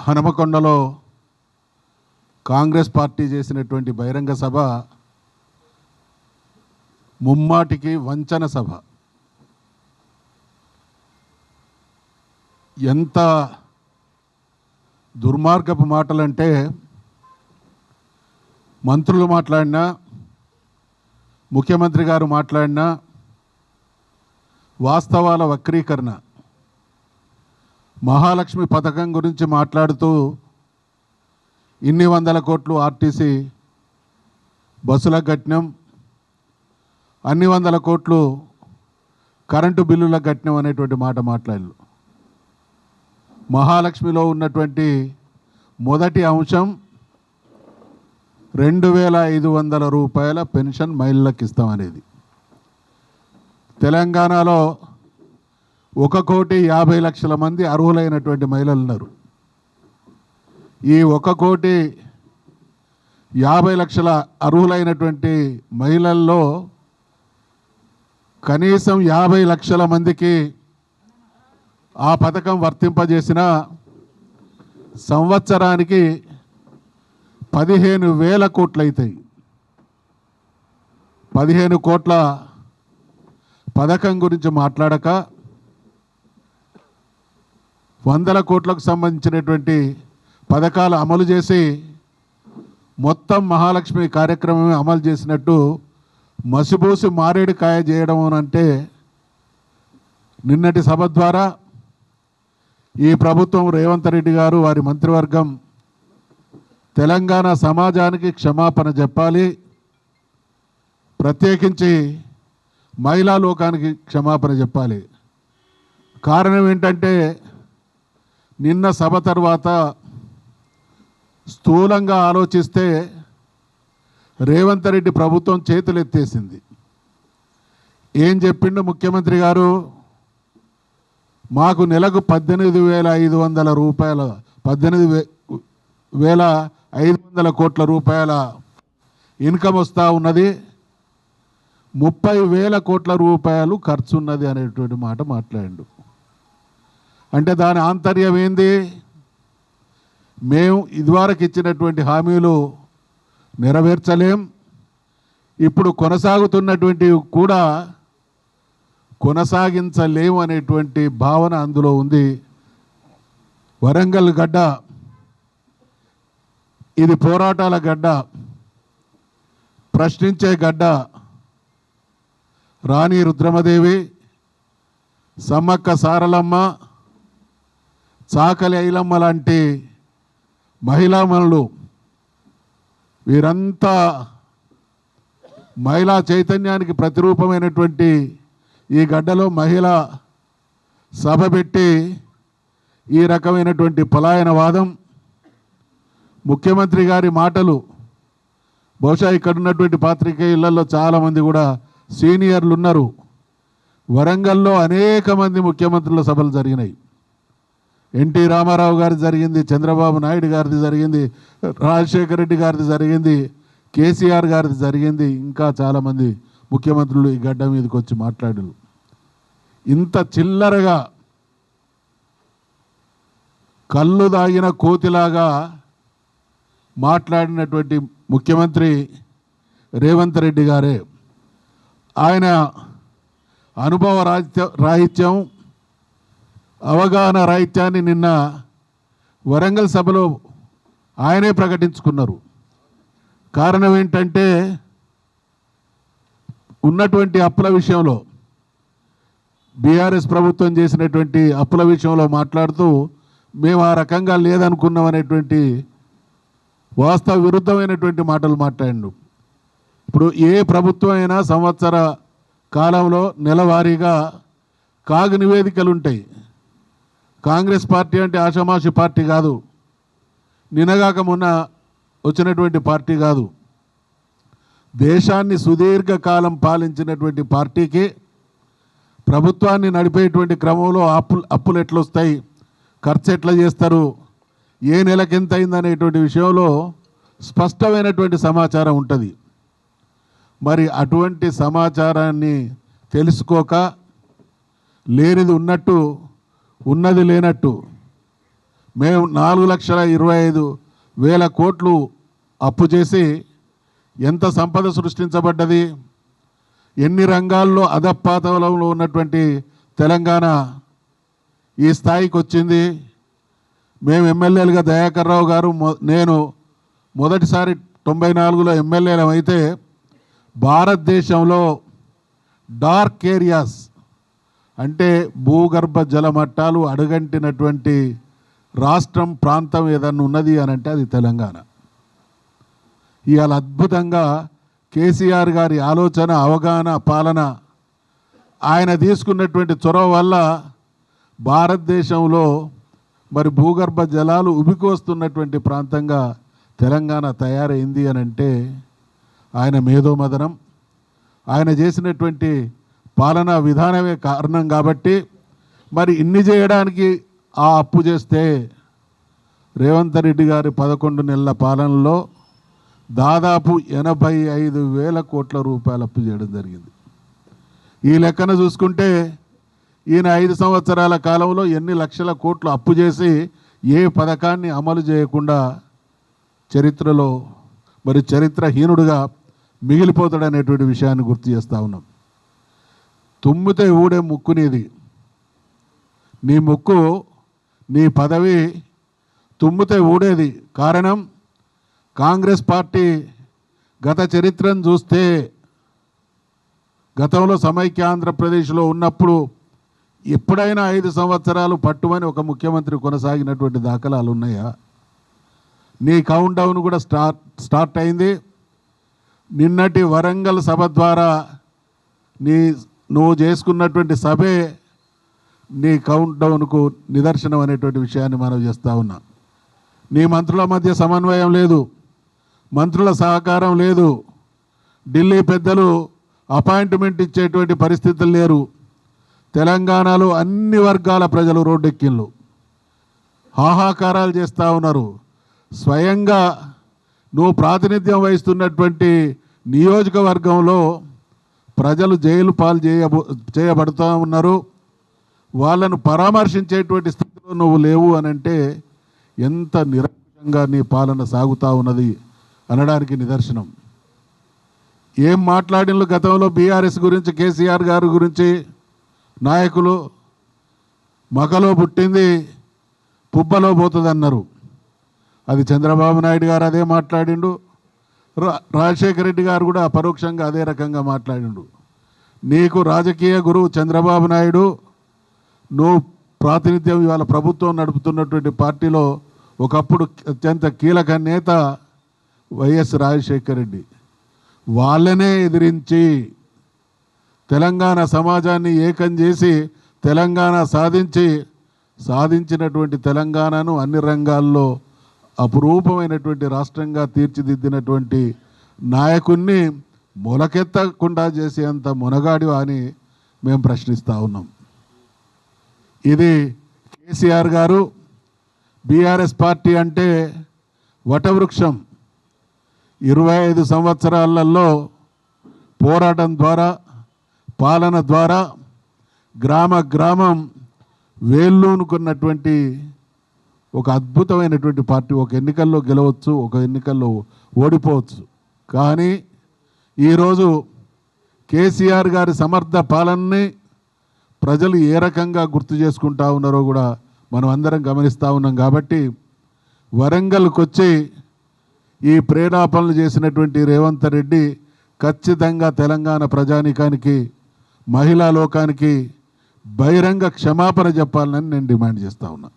హనుమకొండలో Congress party చేసినటువంటి బహిరంగ సభ ముమ్మాటికి వంచన సభ. ఎంత దుర్మార్గపు మాటలంటే మంత్రులు మాట్లాడినా, ముఖ్యమంత్రి గారు మాట్లాడినా వాస్తవాల వక్రీకరణ. మహాలక్ష్మి పథకం గురించి మాట్లాడుతూ ఇన్ని వందల కోట్లు ఆర్టీసీ బస్సులకు కట్టినాం, అన్ని వందల కోట్లు కరెంటు బిల్లులకు కట్టినాం అనేటువంటి మాట మాట్లాడారు. మహాలక్ష్మిలో ఉన్నటువంటి మొదటి అంశం 2500 రూపాయల పెన్షన్ మహిళలకు ఇస్తామనేది. తెలంగాణలో 1,50,00,000 మంది అర్హులైనటువంటి మహిళలు ఉన్నారు. ఈ 1,50,00,000 అర్హులైనటువంటి మహిళల్లో కనీసం 50 లక్షల మందికి ఆ పథకం వర్తింపజేసిన సంవత్సరానికి 15,000 కోట్లు అవుతాయి. 15 కోట్ల పథకం గురించి మాట్లాడక 100 కోట్లకు సంబంధించినటువంటి పథకాలు అమలు చేసి మొత్తం మహాలక్ష్మి కార్యక్రమం అమలు చేసినట్టు మసిబూసి మారేడుకాయ చేయడం అంటే నిన్నటి సభ ద్వారా ఈ ప్రభుత్వం, రేవంత్ రెడ్డి గారు, వారి మంత్రివర్గం తెలంగాణ సమాజానికి క్షమాపణ చెప్పాలి. ప్రత్యేకించి మహిళా లోకానికి క్షమాపణ చెప్పాలి. కారణం ఏంటంటే నిన్న సభ తర్వాత స్థూలంగా ఆలోచిస్తే రేవంత్ రెడ్డి ప్రభుత్వం చేతులెత్తేసింది. ఏం చెప్పిండు ముఖ్యమంత్రి గారు? మాకు నెలకు 18,500 రూపాయల 18,500 కోట్ల రూపాయల ఇన్కమ్ వస్తూ ఉన్నది, 30,000 కోట్ల రూపాయలు ఖర్చు ఉన్నది అనేటువంటి మాట మాట్లాడిండు. అంటే దాని ఆంతర్యం ఏంది? మేము ఇదివరకు ఇచ్చినటువంటి హామీలు నెరవేర్చలేం, ఇప్పుడు కొనసాగుతున్నటువంటివి కూడా కొనసాగించలేము అనేటువంటి భావన అందులో ఉంది. వరంగల్ గడ్డ ఇది పోరాటాల గడ్డ, ప్రశ్నించే గడ్డ. రాణి రుద్రమదేవి, సమ్మక్క సారలమ్మ, చాకలి ఐలమ్మ లాంటి మహిళామణులు, వీరంతా మహిళా చైతన్యానికి ప్రతిరూపమైనటువంటి ఈ గడ్డలో మహిళ సభ పెట్టి ఈ రకమైనటువంటి పలాయనవాదం, ముఖ్యమంత్రి గారి మాటలు, బహుశా ఇక్కడ ఉన్నటువంటి పాత్రికేయులలో చాలామంది కూడా సీనియర్లు ఉన్నారు. వరంగల్లో అనేక మంది ముఖ్యమంత్రుల సభలు జరిగినాయి. ఎన్టీ రామారావు గారిది జరిగింది, చంద్రబాబు నాయుడు గారిది జరిగింది, రాజశేఖర రెడ్డి గారిది జరిగింది, కేసీఆర్ గారిది జరిగింది, ఇంకా చాలామంది ముఖ్యమంత్రులు ఈ గడ్డ మీదకి వచ్చి మాట్లాడారు. ఇంత చిల్లరగా కళ్ళు దాగిన కోతిలాగా మాట్లాడినటువంటి ముఖ్యమంత్రి రేవంత్ రెడ్డి గారే. ఆయన అనుభవ రాహిత్యం, అవగాహన రాహిత్యాన్ని నిన్న వరంగల్ సభలో ఆయనే ప్రకటించుకున్నారు. కారణం ఏంటంటే ఉన్నటువంటి అప్పుల విషయంలో, బీఆర్ఎస్ ప్రభుత్వం చేసినటువంటి అప్పుల విషయంలో మాట్లాడుతూ మేము ఆ రకంగా లేదనుకున్నాం అనేటువంటి వాస్తవ విరుద్ధమైనటువంటి మాటలు మాట్లాడిండు. ఇప్పుడు ఏ ప్రభుత్వం అయినా సంవత్సర కాలంలో నెలవారీగా కాగు నివేదికలు ఉంటాయి. కాంగ్రెస్ పార్టీ అంటే ఆషామాషి పార్టీ కాదు, నినగాక మొన్న వచ్చినటువంటి పార్టీ కాదు. దేశాన్ని సుదీర్ఘకాలం పాలించినటువంటి పార్టీకి ప్రభుత్వాన్ని నడిపేటువంటి క్రమంలో అప్పులు ఎట్లా వస్తాయి, ఖర్చు ఎట్లా చేస్తారు, ఏ నెలకి ఎంత అయిందనేటువంటి విషయంలో స్పష్టమైనటువంటి సమాచారం ఉంటుంది. మరి అటువంటి సమాచారాన్ని తెలుసుకోక లేనిది ఉన్నట్టు, ఉన్నది లేనట్టు మేము 4,25,000 కోట్లు అప్పు చేసి ఎంత సంపద సృష్టించబడ్డది, ఎన్ని రంగాల్లో అధపాతాళంలో ఉన్నటువంటి తెలంగాణ ఈ స్థాయికి వచ్చింది. మేము ఎమ్మెల్యేలుగా దయాకర్ రావు గారు నేను మొదటిసారి 94లో ఎమ్మెల్యేలం అయితే భారతదేశంలో డార్క్ ఏరియాస్ అంటే భూగర్భ జల మట్టాలు అడుగంటినటువంటి రాష్ట్రం ప్రాంతం ఏదన్నా ఉన్నది అని అంటే అది తెలంగాణ. ఇవాళ అద్భుతంగా కేసీఆర్ గారి ఆలోచన, అవగాహన, పాలన, ఆయన తీసుకున్నటువంటి చొరవ వల్ల భారతదేశంలో మరి భూగర్భ జలాలు ఉబికొస్తున్నటువంటి ప్రాంతంగా తెలంగాణ తయారైంది అని అంటే ఆయన మేధోమదనం, ఆయన చేసినటువంటి పాలనా విధానమే కారణం. కాబట్టి మరి ఇన్ని చేయడానికి ఆ అప్పు చేస్తే రేవంత్ రెడ్డి గారి 11 నెలల పాలనలో దాదాపు 85,000 కోట్ల రూపాయలు అప్పు చేయడం జరిగింది. ఈ లెక్కన చూసుకుంటే ఈయన 5 సంవత్సరాల కాలంలో ఎన్ని లక్షల కోట్లు అప్పు చేసి ఏ పథకాన్ని అమలు చేయకుండా చరిత్రలో మరి చరిత్రహీనుడుగా మిగిలిపోతాడనేటువంటి విషయాన్ని గుర్తు చేస్తూ ఉన్నాం. తుమ్మితే ఊడే ముక్కు నీది, నీ ముక్కు నీ పదవి తుమ్మితే ఊడేది. కారణం కాంగ్రెస్ పార్టీ గత చరిత్రను చూస్తే గతంలో సమైక్య ఆంధ్రప్రదేశ్లో ఉన్నప్పుడు ఎప్పుడైనా 5 సంవత్సరాలు పట్టుమని ఒక ముఖ్యమంత్రి కొనసాగినటువంటి దాఖలాలు ఉన్నాయా? నీ కౌంట్ డౌన్ కూడా స్టార్ట్ అయింది. నిన్నటి వరంగల్ సభ ద్వారా నువ్వు చేసుకున్నటువంటి సభే నీ కౌంట్ డౌన్కు నిదర్శనం అనేటువంటి విషయాన్ని మనం చేస్తూ ఉన్నాం. నీ మంత్రుల మధ్య సమన్వయం లేదు, మంత్రుల సహకారం లేదు, ఢిల్లీ పెద్దలు అపాయింట్మెంట్ ఇచ్చేటువంటి పరిస్థితులు లేరు. తెలంగాణలో అన్ని వర్గాల ప్రజలు రోడ్డెక్కిళ్ళు, హాహాకారాలు చేస్తూ ఉన్నారు. స్వయంగా నువ్వు ప్రాతినిధ్యం వహిస్తున్నటువంటి నియోజకవర్గంలో ప్రజలు జైలు పాలు చేయబడుతూ ఉన్నారు. వాళ్ళను పరామర్శించేటువంటి స్థితిలో నువ్వు లేవు అని అంటే ఎంత నిరంకుశంగా నీ పాలన సాగుతూ ఉన్నది అనడానికి నిదర్శనం. ఏం మాట్లాడిన గతంలో బీఆర్ఎస్ గురించి, కేసీఆర్ గారి గురించి నాయకులు మకలో పుట్టింది పుబ్బలో పోతుంది అన్నారు. అది చంద్రబాబు నాయుడు గారు అదే మాట్లాడిండు, రాజశేఖర రెడ్డి గారు కూడా పరోక్షంగా అదే రకంగా మాట్లాడిండు. నీకు రాజకీయ గురువు చంద్రబాబు నాయుడు, నువ్వు ప్రాతినిధ్యం ఇవాళ ప్రభుత్వం నడుపుతున్నటువంటి పార్టీలో ఒకప్పుడు అత్యంత కీలక నేత వైఎస్ రాజశేఖర రెడ్డి. వాళ్ళనే ఎదిరించి తెలంగాణ సమాజాన్ని ఏకం చేసి తెలంగాణ సాధించినటువంటి తెలంగాణను అన్ని రంగాల్లో అపురూపమైనటువంటి రాష్ట్రంగా తీర్చిదిద్దినటువంటి నాయకుణ్ణి మొలకెత్తకుండా చేసేంత మునగాడి అని మేము ప్రశ్నిస్తూ ఉన్నాం. ఇది కేసీఆర్ గారు, బీఆర్ఎస్ పార్టీ అంటే వటవృక్షం. 25 సంవత్సరాలలో పోరాటం ద్వారా, పాలన ద్వారా గ్రామం వేళ్ళూనుకున్నటువంటి ఒక అద్భుతమైనటువంటి పార్టీ. ఒక ఎన్నికల్లో గెలవచ్చు, ఒక ఎన్నికల్లో ఓడిపోవచ్చు. కానీ ఈరోజు కేసీఆర్ గారి సమర్థ పాలనని ప్రజలు ఏ రకంగా గుర్తు చేసుకుంటా ఉన్నారో కూడా మనం అందరం గమనిస్తూ ఉన్నాం. కాబట్టి వరంగల్కి వచ్చి ఈ ప్రేరేపణలు చేసినటువంటి రేవంత్ రెడ్డి ఖచ్చితంగా తెలంగాణ ప్రజానీకానికి, మహిళా లోకానికి బహిరంగ క్షమాపణ చెప్పాలని నేను డిమాండ్ చేస్తూ ఉన్నా.